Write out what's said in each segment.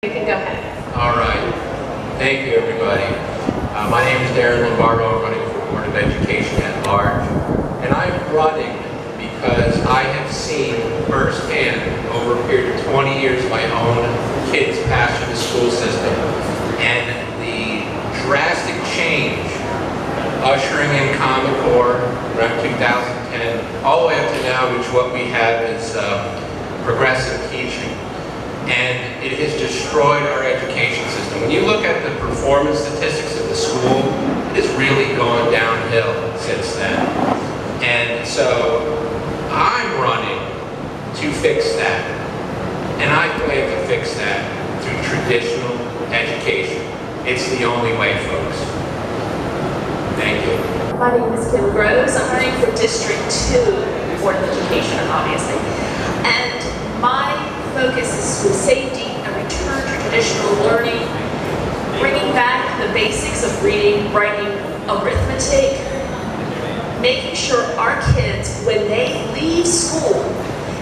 You can go ahead. All right. Thank you, everybody. My name is Darren Lombardo. I'm running for Board of Education at large. And I'm running because I have seen firsthand, over a period of 20 years, my own kids pass through the school system. And the drastic change, ushering in Common Core around 2010, all the way up to now, which what we have is progressive teaching. And it has destroyed our education system. When you look at the performance statistics of the school, it has really gone downhill since then. And so I'm running to fix that. And I plan to fix that through traditional education. It's the only way, folks. Thank you. My name is Kim Groves. I'm running for District 2 Board of Education, obviously. And my focus is school safety and return to traditional learning, bringing back the basics of reading, writing, arithmetic, making sure our kids, when they leave school,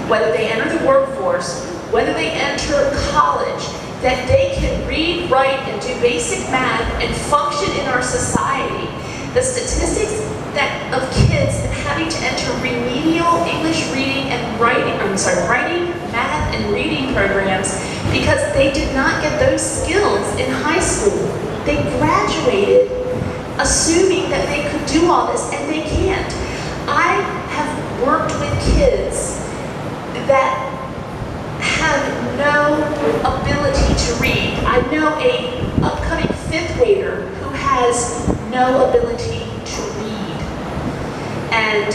whether they enter the workforce, whether they enter college, that they can read, write, and do basic math and function in our society. The statistics of kids having to enter remedial English reading and writing, writing, math, and reading programs because they did not get those skills in high school. They graduated assuming that they could do all this, and they can't. I have worked with kids that have no ability to read. I know an upcoming 5th grader who has no ability to read. And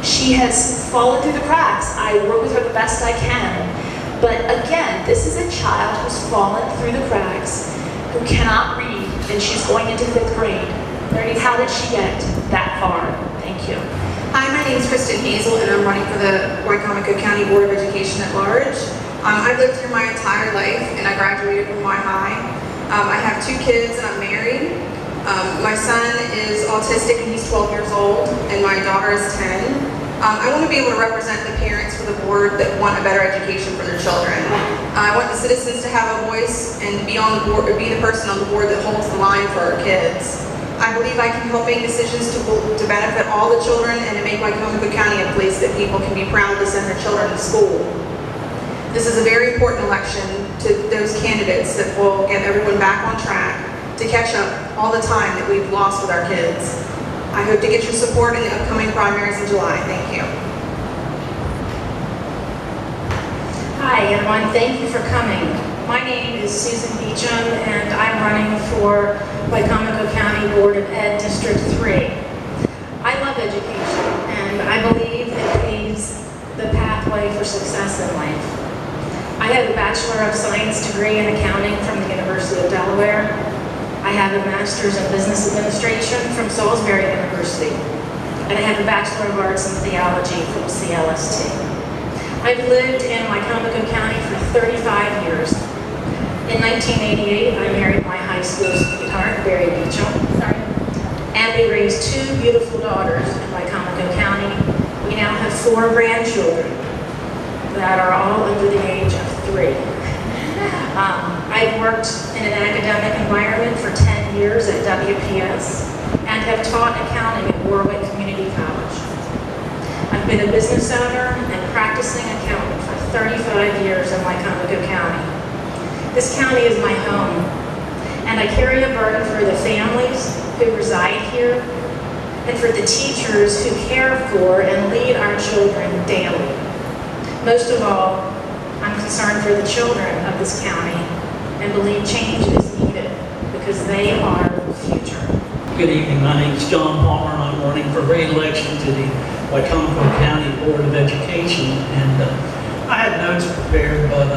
she has fallen through the cracks. I work with her the best I can. But again, this is a child who's fallen through the cracks, who cannot read, and she's going into 5th grade. How did she get that far? Thank you. Hi, my name is Kristen Hazel, and I'm running for the Wycomico County Board of Education at large. I've lived here my entire life, and I graduated from Y High. I have 2 kids, and I'm married. My son is autistic, and he's 12 years old, and my daughter is 10. I want to be able to represent the parents for the board that want a better education for their children. I want the citizens to have a voice and be on the board, or be the person on the board that holds the line for our kids. I believe I can help make decisions to benefit all the children and to make Wycomico County a place that people can be proud to send their children to school. This is a very important election to those candidates that will get everyone back on track to catch up all the time that we've lost with our kids. I hope to get your support in the upcoming primaries in July. Thank you. Hi everyone, thank you for coming. My name is Susan Beecham, and I'm running for Wycomico County Board of Ed District 3. I love education, and I believe it paves the pathway for success in life. I have a Bachelor of Science degree in accounting from the University of Delaware. I have a Master's in Business Administration from Salisbury University, and I have a Bachelor of Arts in Theology from CLST. I've lived in Wycomico County for 35 years. In 1988, I married my high school sweetheart, Barry Beecham, and we raised 2 beautiful daughters in Wycomico County. We now have 4 grandchildren that are all under the age of 3. I've worked in an academic environment for 10 years at WPS and have taught accounting at Warwick Community College. I've been a business owner and practicing accountant for 35 years in Wycomico County. This county is my home, and I carry a burden for the families who reside here and for the teachers who care for and lead our children daily. Most of all, I'm concerned for the children of this county and believe change is needed because they are the future. Good evening, my name is John Palmer, and I'm running for re-election to the Wycomico County Board of Education. And I had notes prepared, but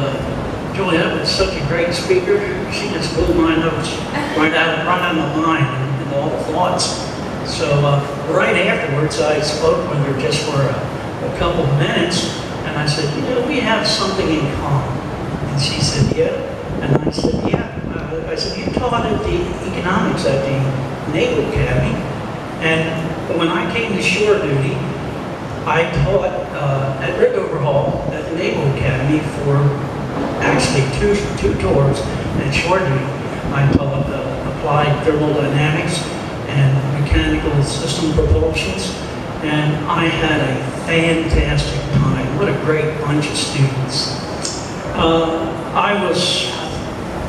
Juliette was such a great speaker. She just blew my notes right out of the line and all the thoughts. So right afterwards, I spoke with her just for a couple of minutes, and I said, you know, we have something in common. And she said, yeah. And I said, yeah. I said, you taught at the economics at the Naval Academy, and when I came to shore duty, I taught at Rickover Hall at the Naval Academy for actually two tours at Shorty. I taught applied thermodynamics and mechanical system propulsions, and I had a fantastic time. What a great bunch of students. I was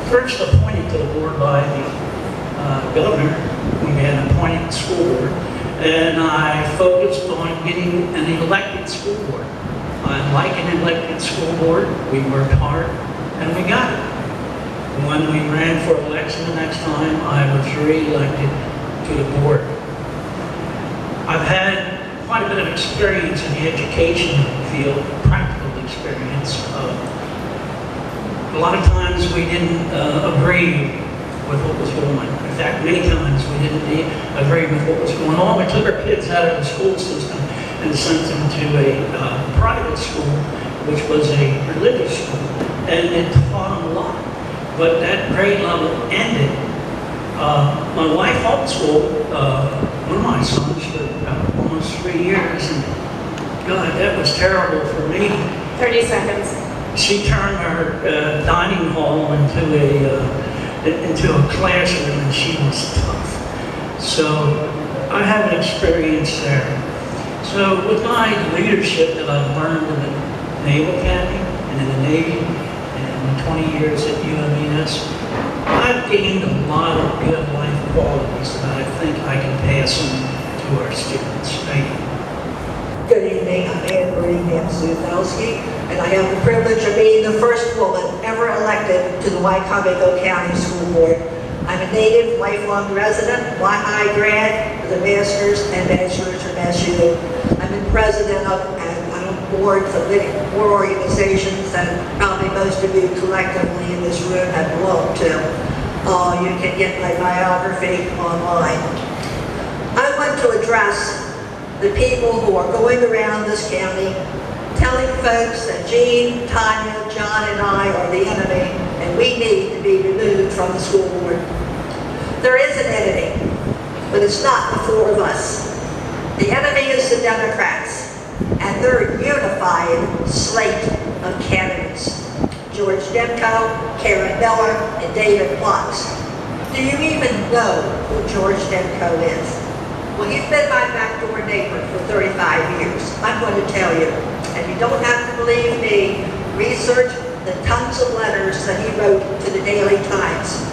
first appointed to the board by the governor when we had an appointed school board, and I focused on getting an elected school board. I like an elected school board. We worked hard, and we got it. When we ran for election the next time, I was re-elected to the board. I've had quite a bit of experience in the education field, practical experience. A lot of times we didn't agree with what was going on. In fact, many times we didn't agree with what was going on. We took our kids out of the school system and sent them to a private school, which was a religious school, and it taught them a lot. But that grade level ended. My wife homeschooled one of my sons for almost 3 years, and God, that was terrible for me. 30 seconds. She turned her dining hall into a classroom, and she was tough. So I have an experience there. So with my leadership that I've learned in the Naval Academy and in the Navy and 20 years at UMES, I've gained a lot of good life qualities that I think I can pass on to our students. Thank you. Good evening, I'm Anne Marie Namsudowski, and I have the privilege of being the first woman ever elected to the Wycomico County School Board. I'm a native, lifelong resident, Y-High grad with a master's and bachelor's from SU. I'm the president of and on boards of more organizations than probably most of you collectively in this room have belonged to. You can get my biography online. I want to address the people who are going around this county telling folks that Jean, Tanya, John, and I are the enemy and we need to be removed from the school board. There is an enemy, but it's not the four of us. The enemy is the Democrats and their unified slate of candidates. George Demko, Karen Miller, and David Plotz. Do you even know who George Demko is? Well, he's been my backdoor neighbor for 35 years. I'm going to tell you, and you don't have to believe me, research the tons of letters that he wrote to the Daily Times.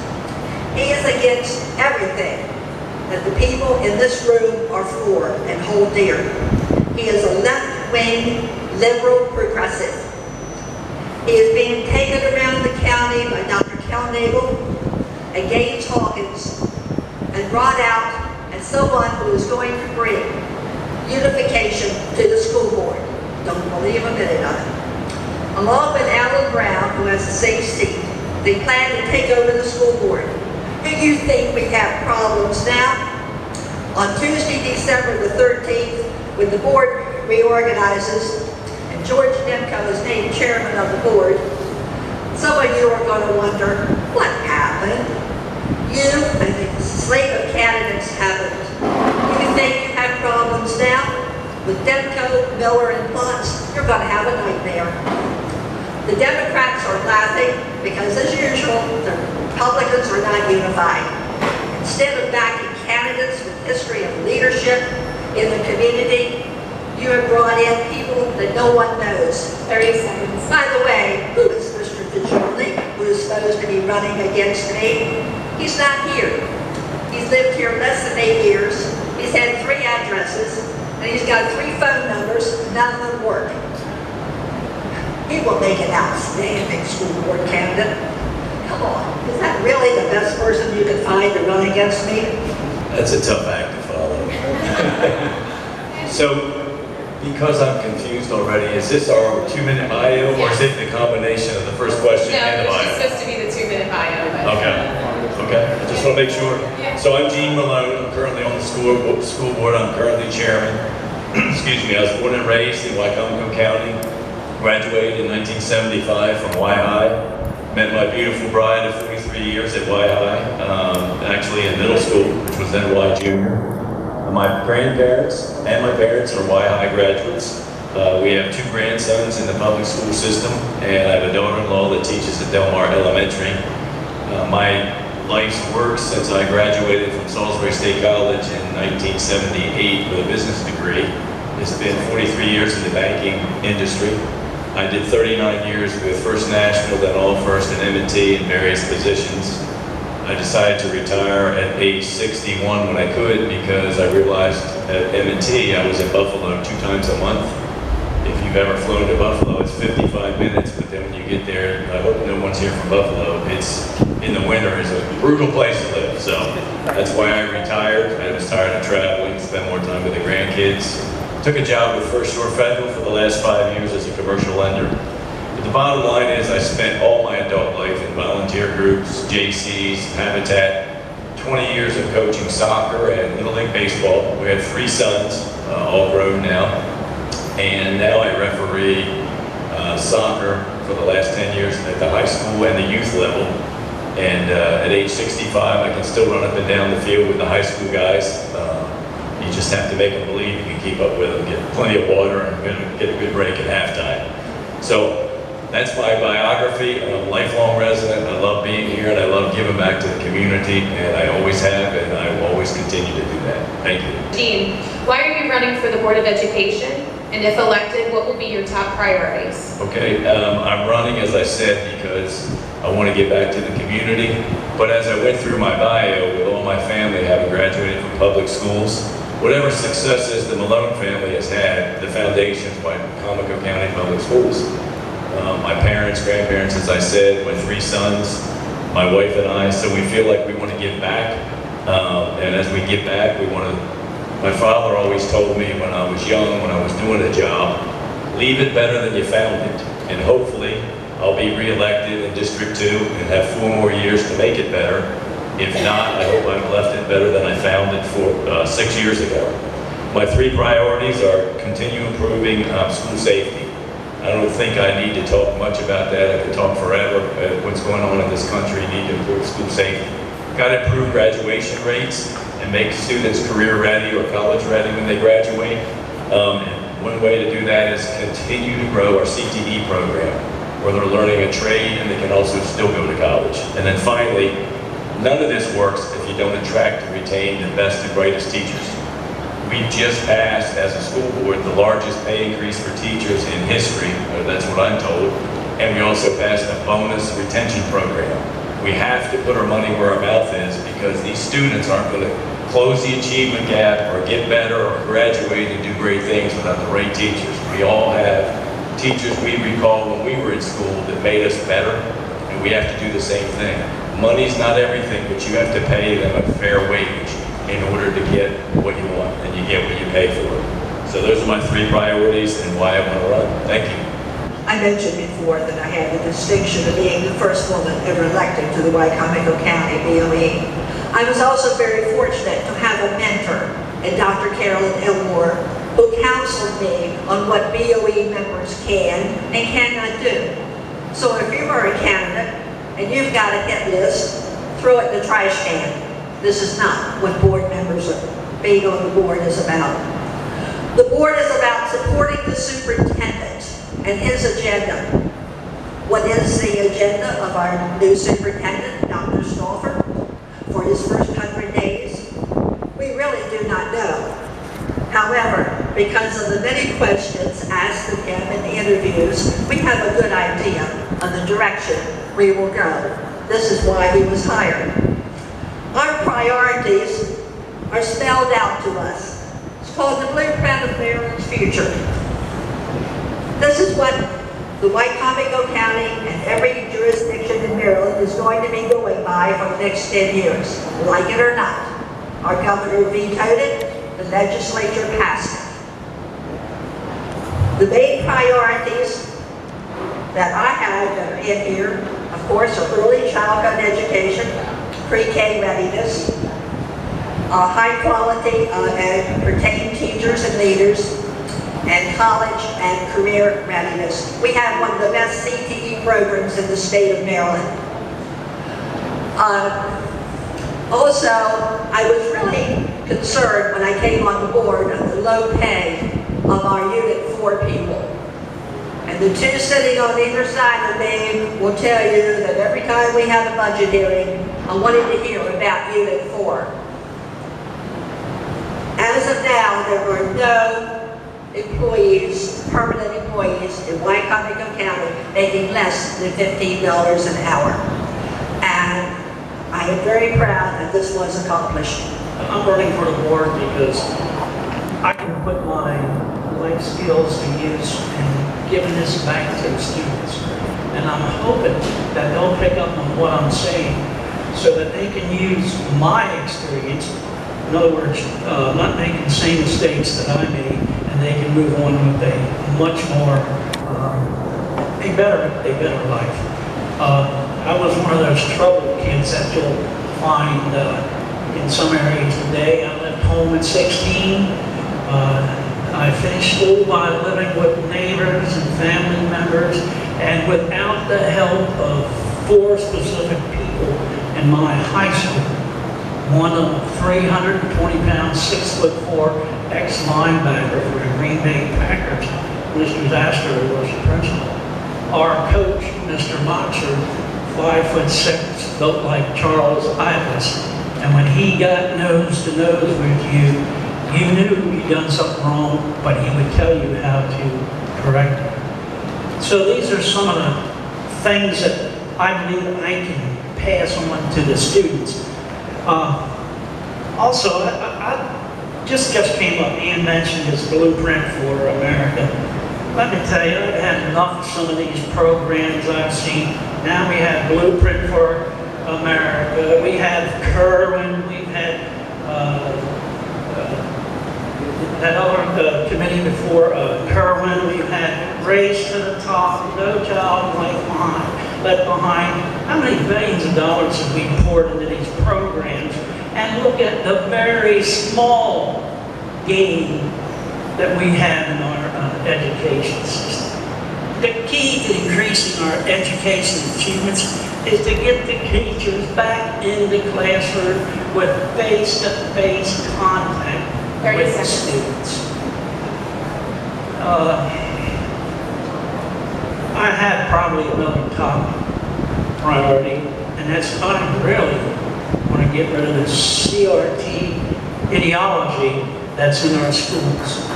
He is against everything that the people in this room are for and hold dear. He is a left-wing, liberal progressive. He is being taken around the county by Dr. Cal Nagel and Gaines Hawkins and brought out as someone who is going to bring unification to the school board. Don't believe a minute of it. Along with Alan Brown, who has a safe seat, they plan to take over the school board. Do you think we have problems now? On Tuesday, December the 13th, when the board reorganizes and George Demko is named chairman of the board, some of you are going to wonder, what happened? You and the slate of candidates haven't. You think you have problems now? With Demko, Miller, and Plotz, you're going to have a nightmare. The Democrats are laughing because, as usual, the Republicans are not unified. Instead of backing candidates with history of leadership in the community, you have brought in people that no one knows. 30 seconds. By the way, who is Mr. DeJorley, who is supposed to be running against me? He's not here. He's lived here less than 8 years. He's had 3 addresses, and he's got 3 phone numbers, none of them work. He will make an outstanding school board candidate. Come on, is that really the best person you can find to run against me? That's a tough act to follow. So, because I'm confused already, is this our 2-minute bio, or is it the combination of the first question and the bio? No, it's supposed to be the 2-minute bio. But Okay, I just want to make sure. Yeah. So I'm Gene Malone, I'm currently on the school board, I'm currently chairman. Excuse me, I was born and raised in Wycomico County, graduated in 1975 from Y-High, met my beautiful bride of 43 years at Y-High, actually in middle school, which was then Y Junior. My grandparents and my parents are Y-High graduates. We have 2 grandsons in the public school system, and I have a daughter-in-law that teaches at Del Mar Elementary. My life's work since I graduated from Salisbury State College in 1978 with a business degree has been 43 years in the banking industry. I did 39 years with First National, then All First and M&T in various positions. I decided to retire at age 61 when I could because I realized at M&T I was in Buffalo 2 times a month. If you've ever flown to Buffalo, it's 55 minutes, but then when you get there, I hope no one's here from Buffalo, it's in the winter, it's a brutal place to live. So that's why I retired. I was tired of traveling, spent more time with the grandkids. Took a job with First Shore Federal for the last 5 years as a commercial lender. But the bottom line is I spent all my adult life in volunteer groups, JCs, Habitat, 20 years of coaching soccer and Little League baseball. We have 3 sons, all grown now. And now I referee soccer for the last 10 years at the high school and the youth level. And at age 65, I can still run up and down the field with the high school guys. You just have to make them believe you can keep up with them, get plenty of water, and get a good break at halftime. So that's my biography. I'm a lifelong resident. I love being here, and I love giving back to the community, and I always have, and I will always continue to do that. Thank you. Dean, why are you running for the Board of Education? And if elected, what will be your top priorities? Okay, I'm running, as I said, because I want to give back to the community. But as I went through my bio with all my family having graduated from public schools, whatever successes the Malone family has had, the foundations by Comico County Public Schools. My parents, grandparents, as I said, my 3 sons, my wife and I, so we feel like we want to give back. And as we give back, we want to. My father always told me when I was young, when I was doing a job, leave it better than you found it. And hopefully, I'll be re-elected in District 2 and have 4 more years to make it better. If not, I hope I've left it better than I found it 6 years ago. My 3 priorities are continue improving school safety. I don't think I need to talk much about that. I could talk forever about what's going on in this country. You need to improve school safety. Got to improve graduation rates and make students career ready or college ready when they graduate. And one way to do that is continue to grow our CTE program, where they're learning a trade and they can also still go to college. And then finally, none of this works if you don't attract and retain the best and brightest teachers. We just passed, as a school board, the largest pay increase for teachers in history, or that's what I'm told, and we also passed a bonus retention program. We have to put our money where our mouth is because these students aren't going to close the achievement gap or get better or graduate and do great things without the right teachers. We all have teachers we recall when we were in school that made us better, and we have to do the same thing. Money's not everything, but you have to pay them a fair wage in order to get what you want, and you get what you pay for. So those are my 3 priorities and why I want to run. Thank you. I mentioned before that I had the distinction of being the first woman ever elected to the Wycomico County BOE. I was also very fortunate to have a mentor in Dr. Carolyn Elmore, who counseled me on what BOE members can and cannot do. So if you are a candidate and you've got a hit list, throw it in the trash can. This is not what board members being on the board is about. The board is about supporting the superintendent and his agenda. What is the agenda of our new superintendent, Dr. Stauffer, for his first 100 days? We really do not know. However, because of the many questions asked of him in the interviews, we have a good idea of the direction we will go. This is why he was hired. Our priorities are spelled out to us. It's called the Blueprint of Maryland's Future. This is what the Wycomico County and every jurisdiction in Maryland is going to be going by for the next 10 years, like it or not. Our governor vetoed it, the legislature passed it. The main priorities that I have that are in here, of course, are early childhood education, pre-K readiness, high quality and retained teachers and leaders, and college and career readiness. We have one of the best CTE programs in the state of Maryland. Also, I was really concerned when I came on the board of the low pay of our Unit 4 people. And the two sitting on either side of me will tell you that every time we have a budget hearing, I wanted to hear about Unit 4. As of now, there were no employees, permanent employees in Wycomico County making less than $15 an hour. And I am very proud that this was accomplished. I'm running for the board because I can put my life skills to use and giving this back to the students. And I'm hoping that they'll pick up on what I'm saying so that they can use my experience. In other words, not making the same mistakes that I made, and they can move on with a much more, a better life. I was one of those troubled kids that you'll find in some areas today. I left home at 16. I finished school by living with neighbors and family members, and without the help of 4 specific people in my high school. One of them 320 pounds, 6'4", ex-linebacker for the Green Bay Packers. Mr. Zastor was the principal. Our coach, Mr. Moxer, 5'6", built like Charles Ives. And when he got nose to nose with you, you knew you'd done something wrong, but he would tell you how to correct it. So these are some of the things that I believe I can pass on to the students. Also, I just came up, Ian mentioned his blueprint for America. Let me tell you, I've had enough of some of these programs I've seen. Now we have Blueprint for America, we have Kerwin, we've had that other committee before Kerwin, we've had Race to the Top, No Child Left Behind. How many billions of dollars have we poured into these programs? And look at the very small gain that we have in our education system. The key to increasing our education achievements is to get the teachers back in the classroom with face-to-face contact with the students. I have probably another top priority, and that's I really want to get rid of the CRT ideology that's in our schools.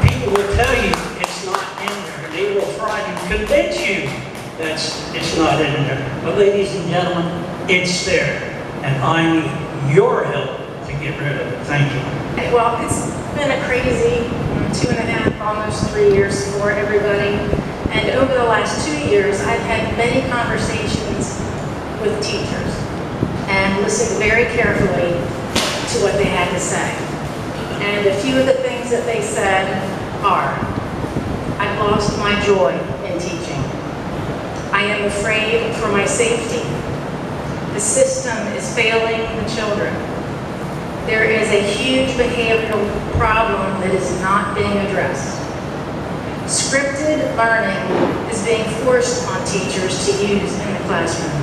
People will tell you it's not in there. They will try to convince you that it's not in there. But ladies and gentlemen, it's there, and I need your help to get rid of it. Thank you. Well, it's been a crazy 2.5, almost 3 years for everybody. And over the last 2 years, I've had many conversations with teachers and listened very carefully to what they had to say. And a few of the things that they said are, I've lost my joy in teaching. I am afraid for my safety. The system is failing the children. There is a huge behavioral problem that is not being addressed. Scripted learning is being forced on teachers to use in the classroom.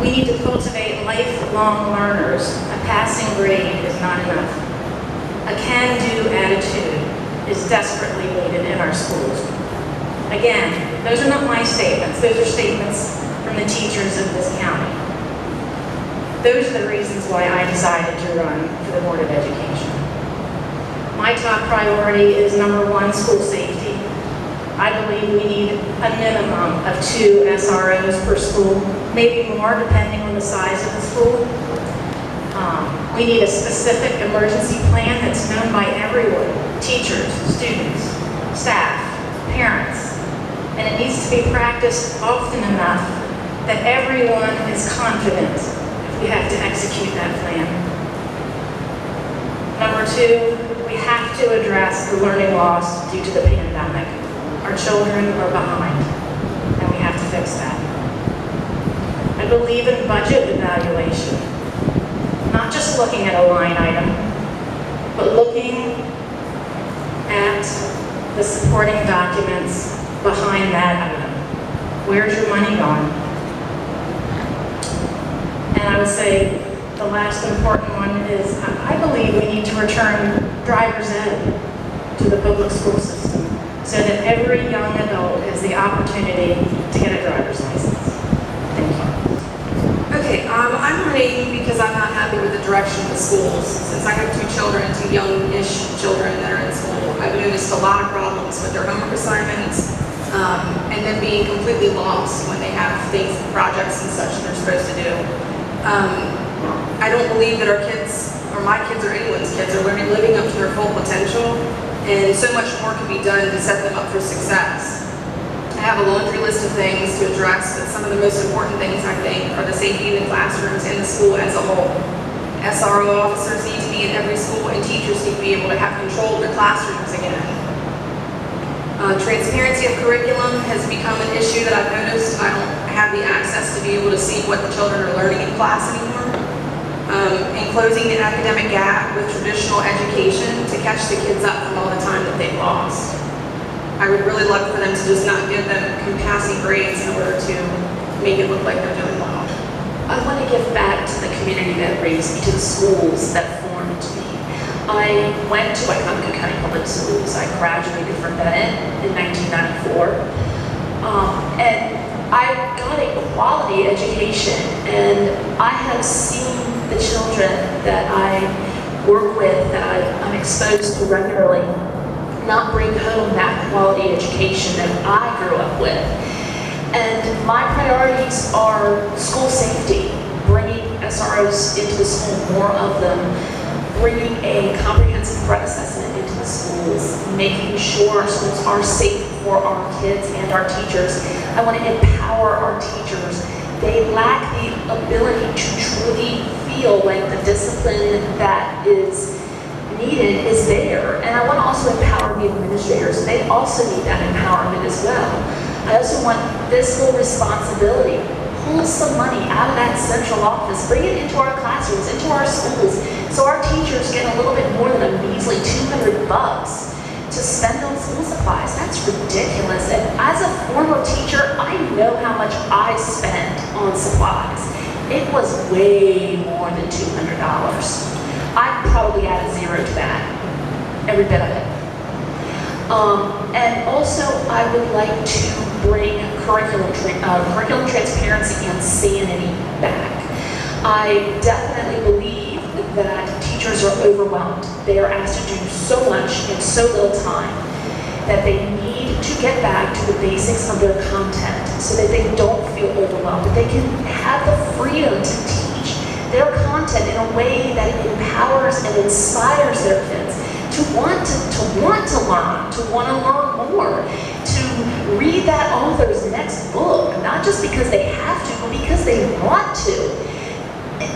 We need to cultivate lifelong learners. A passing grade is not enough. A can-do attitude is desperately needed in our schools. Again, those are not my statements. Those are statements from the teachers of this county. Those are the reasons why I decided to run for the Board of Education. My top priority is #1, school safety. I believe we need a minimum of 2 SROs per school, maybe more depending on the size of the school. We need a specific emergency plan that's known by everyone, teachers, students, staff, parents, and it needs to be practiced often enough that everyone is confident if we have to execute that plan. #2, we have to address the learning loss due to the pandemic. Our children are behind, and we have to fix that. I believe in budget evaluation, not just looking at a line item, but looking at the supporting documents behind that item. Where's your money gone? And I would say the last important one is I believe we need to return driver's ed to the public school system so that every young adult has the opportunity to get a driver's license. Thank you. Okay, I'm running because I'm not happy with the direction of the schools. Since I have two children, two young-ish children that are in school, I've noticed a lot of problems with their homework assignments, and then being completely lost when they have things, projects and such that they're supposed to do. I don't believe that our kids, or my kids or anyone's kids, are living up to their full potential, and so much more can be done to set them up for success. I have a laundry list of things to address, but some of the most important things, I think, are the safety in the classrooms and the school as a whole. SRO officers need to be in every school, and teachers need to be able to have control of their classrooms again. Transparency of curriculum has become an issue that I've noticed. I don't have the access to be able to see what the children are learning in class anymore. And closing the academic gap with traditional education to catch the kids up from all the time that they've lost. I would really love for them to just not give them passing grades in order to make it look like they're doing well. I want to give back to the community that raised me, to the schools that formed me. I went to Wycomico County Public Schools. I graduated from Bennett in 1994. And I got a quality education, and I have seen the children that I work with, that I'm exposed to regularly, not bring home that quality education that I grew up with. And my priorities are school safety, bringing SROs into the school, more of them, bringing a comprehensive threat assessment into the schools, making sure our schools are safe for our kids and our teachers. I want to empower our teachers. They lack the ability to truly feel like the discipline that is needed is there. And I want to also empower the administrators. They also need that empowerment as well. I also want fiscal responsibility. Pull some money out of that central office, bring it into our classrooms, into our schools, so our teachers get a little bit more than a measly $200 to spend on school supplies. That's ridiculous. And as a former teacher, I know how much I spent on supplies. It was way more than $200. I probably added zero to that, every bit of it. And also, I would like to bring curriculum transparency and sanity back. I definitely believe that teachers are overwhelmed. They are asked to do so much in so little time that they need to get back to the basics of their content so that they don't feel overwhelmed, that they can have the freedom to teach their content in a way that empowers and inspires their kids to want to learn, to want to learn more, to read that author's next book, not just because they have to, but because they want to.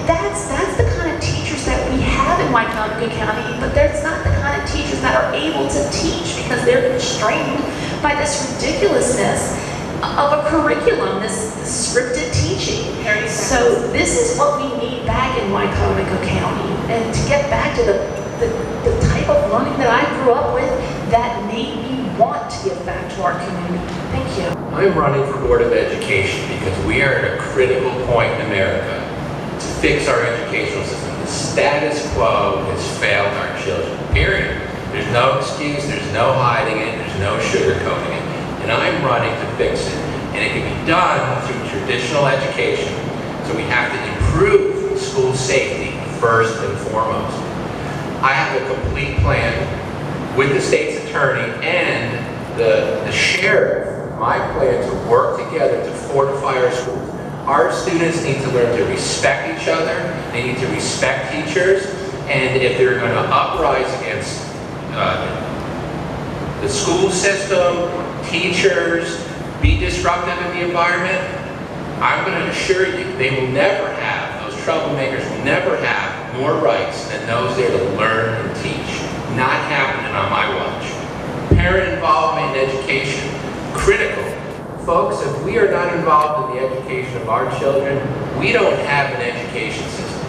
That's the kind of teachers that we have in Wycomico County, but that's not the kind of teachers that are able to teach because they're constrained by this ridiculousness of a curriculum, this scripted teaching. So this is what we need back in Wycomico County, and to get back to the type of learning that I grew up with that made me want to give back to our community. Thank you. I'm running for Board of Education because we are at a critical point in America to fix our educational system. The status quo has failed our children, period. There's no excuse, there's no hiding it, there's no sugarcoating it. And I'm running to fix it. And it can be done through traditional education. So we have to improve school safety first and foremost. I have a complete plan with the state's attorney and the sheriff. My plan to work together to fortify our schools. Our students need to learn to respect each other. They need to respect teachers. And if they're going to uprise against the school system, teachers, be disruptive in the environment, I'm going to assure you they will never have, those troublemakers will never have more rights than those there to learn and teach. Not happening on my watch. Parent involvement in education, critical. Folks, if we are not involved in the education of our children, we don't have an education system.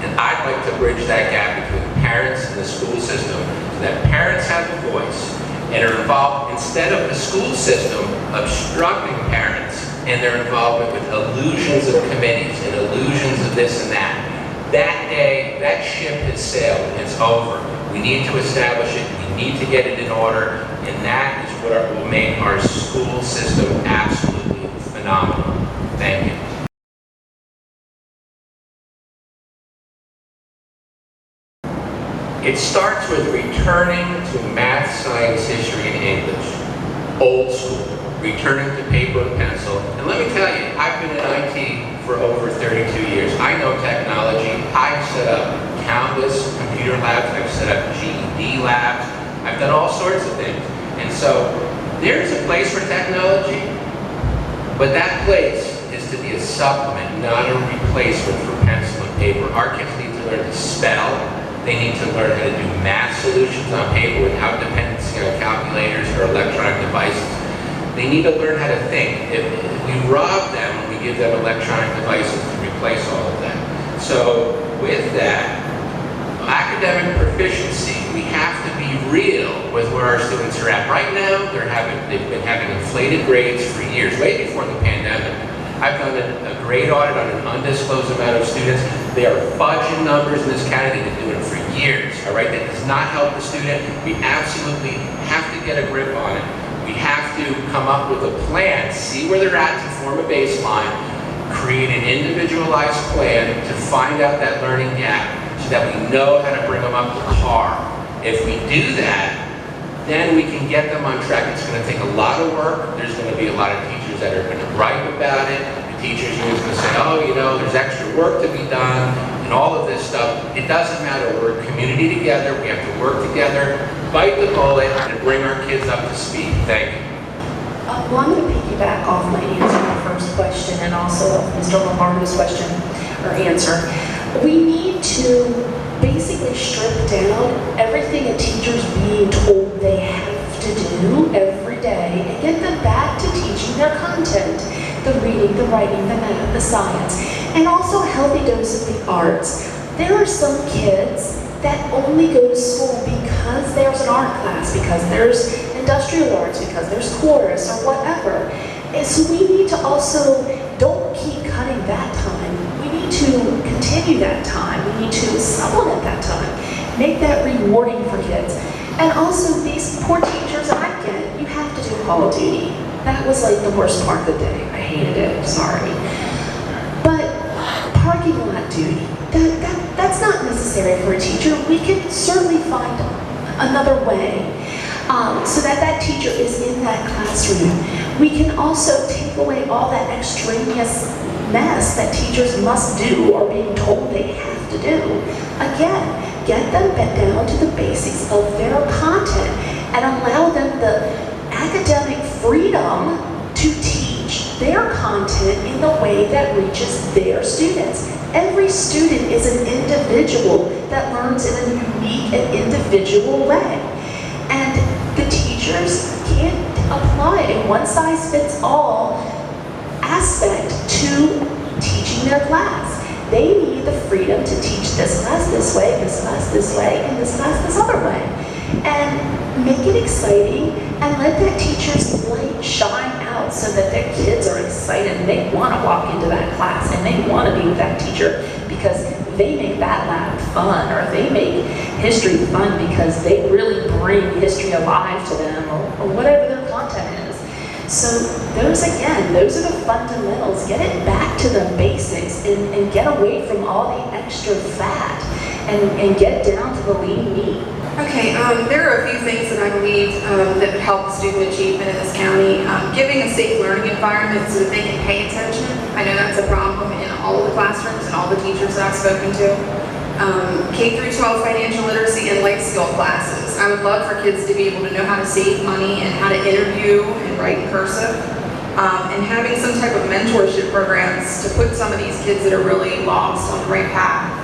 And I'd like to bridge that gap between parents and the school system so that parents have a voice and are involved instead of the school system obstructing parents and their involvement with illusions of committees and illusions of this and that. That day, that ship has sailed and it's over. We need to establish it. We need to get it in order, and that is what will make our school system absolutely phenomenal. Thank you. It starts with returning to math, science, history, and English. Old school. Returning to paper and pencil. And let me tell you, I've been in IT for over 32 years. I know technology. I've set up countless computer labs. I've set up GED labs. I've done all sorts of things. And so there's a place for technology, but that place is to be a supplement, not a replacement for pencil and paper. Our kids need to learn to spell. They need to learn how to do math solutions on paper without dependency on calculators or electronic devices. They need to learn how to think. If we rob them when we give them electronic devices to replace all of that. So with that, academic proficiency, we have to be real with where our students are at. Right now, they've been having inflated grades for years, way before the pandemic. I've done a grade audit on an undisclosed amount of students. They are fudging numbers in this county. They've been doing it for years, all right? That does not help the student. We absolutely have to get a grip on it. We have to come up with a plan, see where they're at to form a baseline, create an individualized plan to find out that learning gap so that we know how to bring them up to par. If we do that, then we can get them on track. It's going to take a lot of work. There's going to be a lot of teachers that are going to gripe about it. The teachers are going to say, oh, you know, there's extra work to be done and all of this stuff. It doesn't matter. We're a community together. We have to work together, bite the bullet, and bring our kids up to speed. Thank you. Well, I'm going to piggyback off my answer to the first question and also Mr. Lombardo's question or answer. We need to basically strip down everything a teacher's being told they have to do every day and get them back to teaching their content, the reading, the writing, the math, the science, and also a healthy dose of the arts. There are some kids that only go to school because there's an art class, because there's industrial arts, because there's chorus or whatever. And so we need to also, don't keep cutting that time. We need to continue that time. We need to supplement that time. Make that rewarding for kids. And also these poor teachers, I get it, you have to do Call of Duty. That was like the worst part of the day. I hated it, sorry. But parking lot duty, that's not necessary for a teacher. We can certainly find another way so that that teacher is in that classroom. We can also take away all that extraneous mess that teachers must do or being told they have to do. Again, get them down to the basics of their content and allow them the academic freedom to teach their content in the way that reaches their students. Every student is an individual that learns in a unique and individual way. And the teachers can't apply a one-size-fits-all aspect to teaching their class. They need the freedom to teach this class this way, this class this way, and this class this other way. And make it exciting and let that teacher's light shine out so that their kids are excited and they want to walk into that class and they want to be with that teacher because they make that lab fun, or they make history fun because they really bring history alive to them, or whatever their content is. So those are the fundamentals. Get it back to the basics and get away from all the extra fat and get down to the lean meat. Okay, there are a few things that I believe that would help student achievement in this county. Giving a safe learning environment so that they can pay attention. I know that's a problem in all of the classrooms and all the teachers that I've spoken to. K-12 financial literacy and life skill classes. I would love for kids to be able to know how to save money and how to interview and write in cursive. And having some type of mentorship programs to put some of these kids that are really lost on the right path.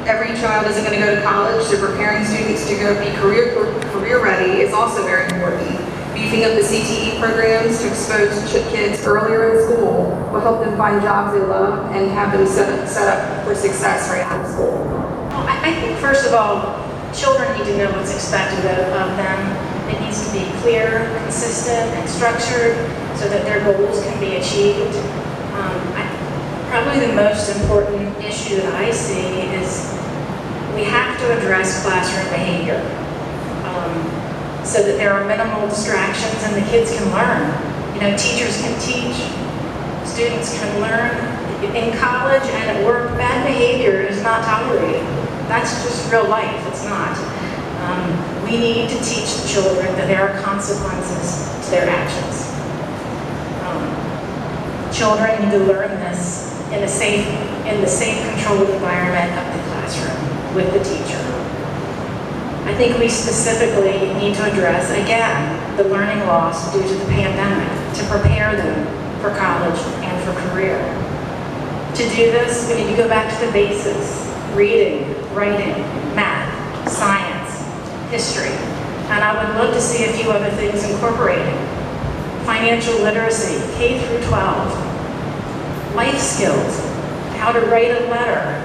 Every child isn't going to go to college, so preparing students to go be career ready is also very important. Beefing up the CTE programs to expose kids earlier in school will help them find jobs they love and have them set up for success right out of school. Well, I think first of all, children need to know what's expected of them. It needs to be clear, consistent, and structured so that their goals can be achieved. Probably the most important issue that I see is we have to address classroom behavior. so that there are minimal distractions and the kids can learn. You know, teachers can teach, students can learn. In college and at work, bad behavior is not tolerated. That's just real life, it's not. We need to teach the children that there are consequences to their actions. Children need to learn this in the safe, controlled environment of the classroom with the teacher. I think we specifically need to address, again, the learning loss due to the pandemic to prepare them for college and for career. To do this, we need to go back to the basics: reading, writing, math, science, history. And I would love to see a few other things incorporated. Financial literacy, K through 12. Life skills, how to write a letter,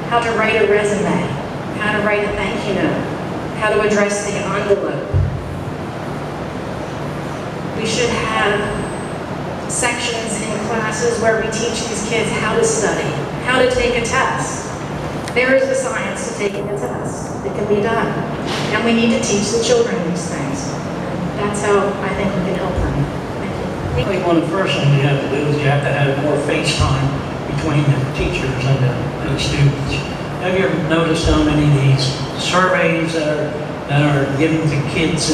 how to write a resume, how to write a thank you note, how to address the envelope. We should have sections in classes where we teach these kids how to study, how to take a test. There is the science to taking a test. It can be done. And we need to teach the children these things. That's how I think we can help them. I think one of the first things you have to do is you have to have more face time between the teachers and the students. Have you ever noticed how many of these surveys that are given to kids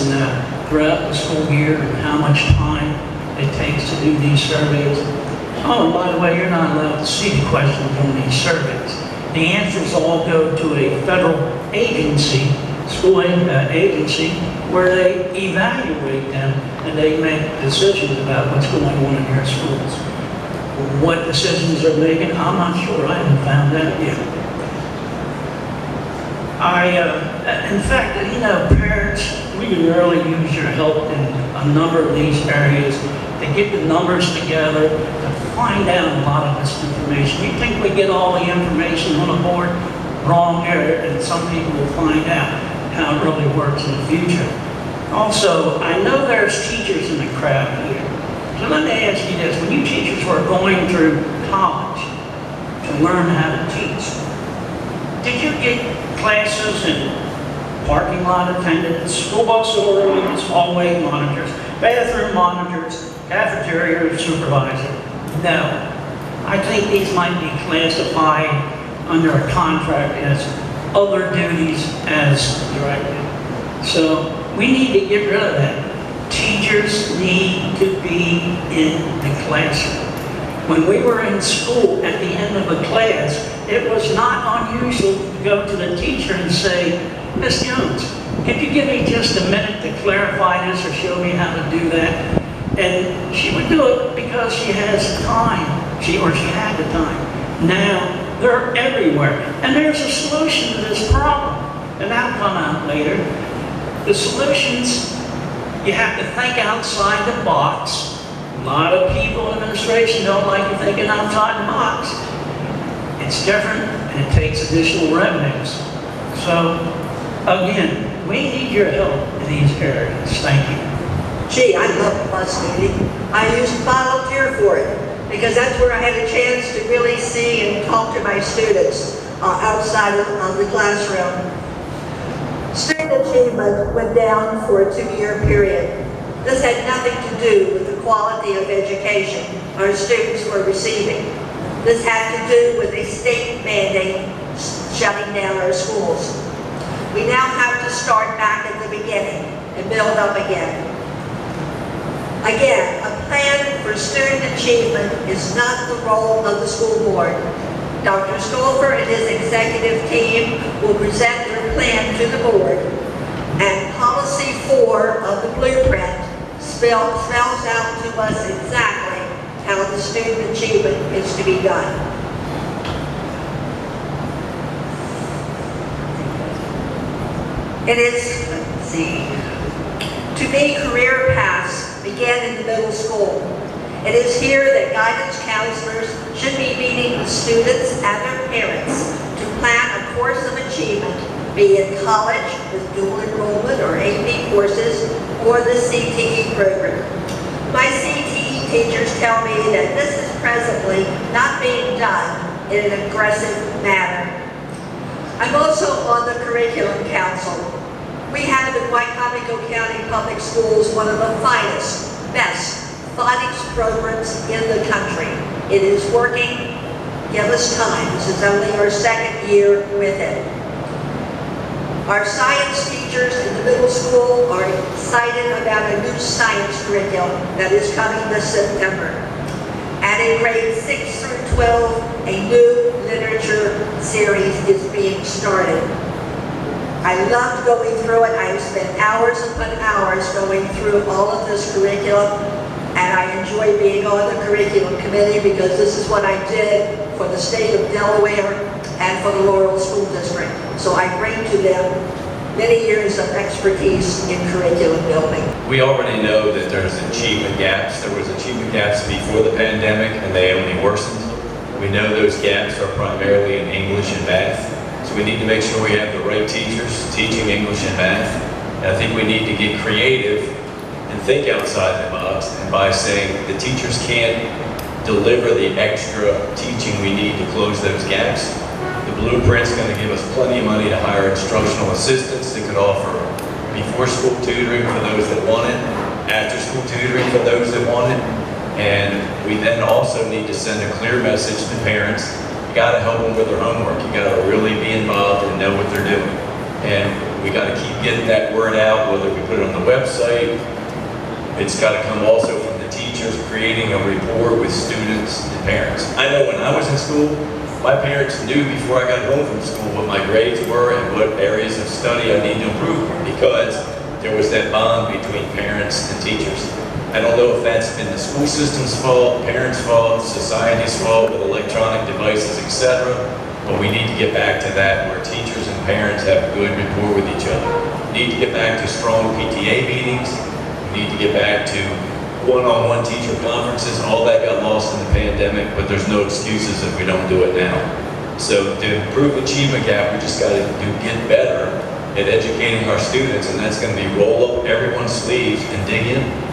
throughout the school year, and how much time it takes to do these surveys? Oh, and by the way, you're not allowed to see the questions on these surveys. The answers all go to a federal agency, school agency, where they evaluate them and they make decisions about what's going on in their schools. What decisions they're making, I'm not sure. I haven't found out yet. In fact, you know, parents, we can really use your help in a number of these areas to get the numbers together, to find out a lot of this information. You think we get all the information on a board? Wrong area, and some people will find out how it really works in the future. Also, I know there's teachers in the crowd here. So let me ask you this. When you teachers were going through college to learn how to teach, did you get classes in parking lot attendants, school bus orderlies, hallway monitors, bathroom monitors, cafeteria supervisor? No. I think these might be classified under a contract as other duties as directed. So we need to get rid of that. Teachers need to be in the classroom. When we were in school, at the end of a class, it was not unusual to go to the teacher and say, "Miss Jones, could you give me just a minute to clarify this or show me how to do that?" And she would do it because she has time, she had the time. Now, they're everywhere. And there's a solution to this problem. And that'll come out later. The solutions, you have to think outside the box. A lot of people in administration don't like you thinking outside the box. It's different and it takes additional revenues. So, again, we need your help in these areas. Thank you. Gee, I love the bus meeting. I used to volunteer for it because that's where I had a chance to really see and talk to my students outside of the classroom. Student achievement went down for a 2-year period. This had nothing to do with the quality of education our students were receiving. This had to do with a state mandate shutting down our schools. We now have to start back at the beginning and build up again. Again, a plan for student achievement is not the role of the school board. Dr. Stolfer and his executive team will present their plan to the board, and policy 4 of the blueprint spells out to us exactly how the student achievement is to be done. It is, let's see, to me, career paths begin in the middle school. It is here that guidance counselors should be meeting with students and their parents to plan a course of achievement, be it college with dual enrollment or AP courses, or the CTE program. My CTE teachers tell me that this is presently not being done in an aggressive manner. I'm also on the curriculum council. We have have in Wycomico County Public Schools one of the finest, best phonics programs in the country. It is working. Give us time. This is only our second year with it. Our science teachers in the middle school are excited about a new science curriculum that is coming this September. And in grades 6 through 12, a new literature series is being started. I loved going through it. I have spent hours upon hours going through all of this curriculum, and I enjoy being on the curriculum committee because this is what I did for the state of Delaware and for the Laurel School District. So I bring to them many years of expertise in curriculum building. We already know that there's achievement gaps. There was achievement gaps before the pandemic, and they only worsened. We know those gaps are primarily in English and math. So we need to make sure we have the right teachers teaching English and math. And I think we need to get creative and think outside the box, and by saying the teachers can't deliver the extra teaching we need to close those gaps. The blueprint's going to give us plenty of money to hire instructional assistants that could offer before-school tutoring for those that want it, after-school tutoring for those that want it, and we then also need to send a clear message to parents. You got to help them with their homework. You got to really be involved and know what they're doing. And we got to keep getting that word out, whether we put it on the website. It's got to come also from the teachers, creating a rapport with students and parents. I know when I was in school, my parents knew before I got home from school what my grades were and what areas of study I need to improve because there was that bond between parents and teachers. I don't know if that's been the school system's fault, parents' fault, society's fault with electronic devices, etc. But we need to get back to that where teachers and parents have good rapport with each other. We need to get back to strong PTA meetings. We need to get back to one-on-one teacher conferences. All that got lost in the pandemic, but there's no excuses if we don't do it now. So to improve achievement gap, we just got to get better at educating our students, and that's going to be roll up everyone's sleeves and dig in.